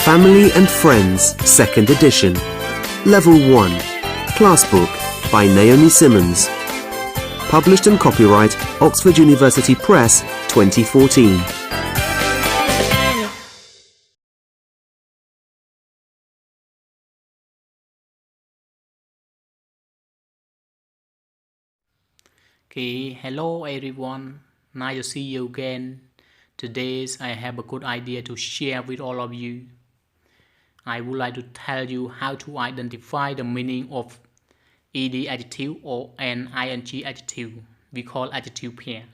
Family and Friends, 2nd edition. Level 1. Class Book by Naomi Simmons. Published and copyright Oxford University Press, 2014. Okay, hello everyone. Nice to see you again. Today I have a good idea to share with all of you. I would like to tell you how to identify the meaning of ed adjective or an ing adjective. We call adjective pair.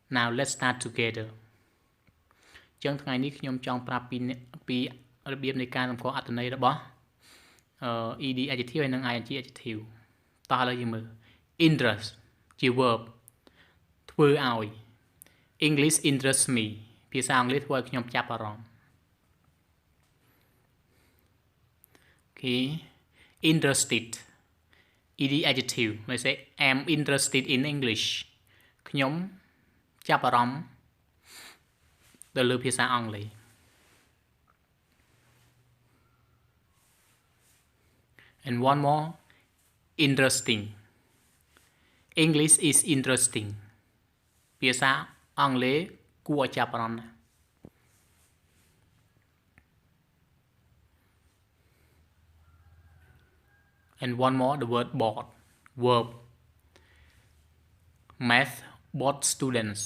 Now let's start together. ចឹងថ្ងៃនេះខ្ញុំចង់ប្រាប់ពីរបៀបនៃការសម្គាល់អត្ថន័យរបស់ed adjective ហើយនិង ing adjective តោះឥឡូវយើងមើល interest ជា verb ធ្វើឲ្យ English interests me ភាសាអង់គ្លេសធ្វើឲ្យខ្ញុំចាប់អារម្មណ៍ Okay, interested ed adjective let's say am interested in English ខ្ញុំចាប់អារម្មណ៍ទៅលើភាសាអង់គ្លេស and one more interesting English is interesting ភាសាអង់គ្លេសគួរឲ្យចាប់អារម្មណ៍ណាស់ and one more the word bored verb math bored students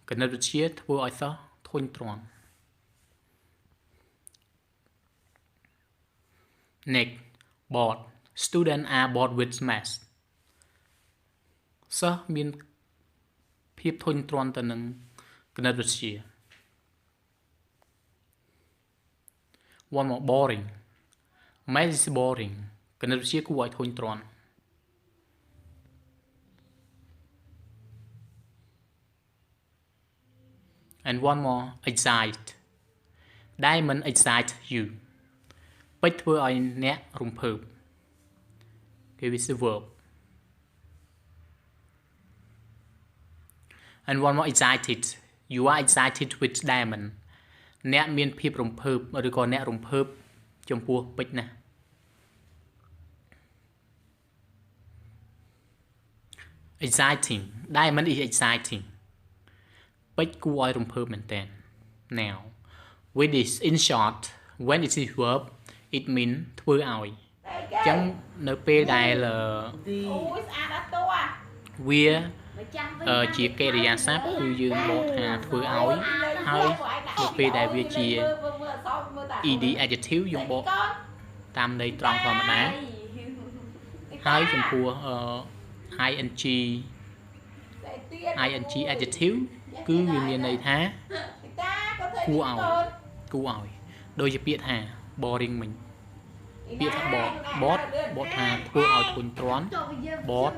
គណិតវិទ្យាធ្វើឲ្យសិស្សធុញទ្រាន់ next bored students are bored with math សិស្សមានភាពធុញទ្រាន់ទៅនឹងគណិតវិទ្យា one more boring math is boring គណិតវិទ្យាគួរឲ្យធុញទ្រាន់ and one more excite diamond excite you ពេជ្រធ្វើឲ្យអ្នករំភើប okay with the verb and one more excited you are excited with diamond អ្នកមានភាពរំភើបឬក៏អ្នករំភើបចំពោះពេជ្រណាស់ exciting diamond is exciting ពេជ្រគួរឲ្យរំភើបមែនតើ now with this in short when it is verb it mean ធ្វើឲ្យអញ្ចឹងនៅពេលដែលវាជាកិរិយាសព្ទគឺយើងបកថាធ្វើឲ្យហើយនៅពេលដែលវាជា ed adjective យើងបកតាមន័យត្រង់ធម្មតាហើយចំពោះing adjective គឺវាមានន័យថាគួរឲ្យដូចជាពាក្យថា boring មិញពាក្យថា bored បកថាធ្វើឲ្យធុញទ្រាន់ bored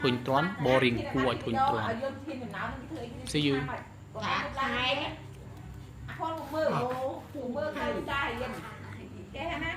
ធុញទ្រាន់ boring គួរឲ្យធុញទ្រាន់ See you មើលខាងចាយចេះណា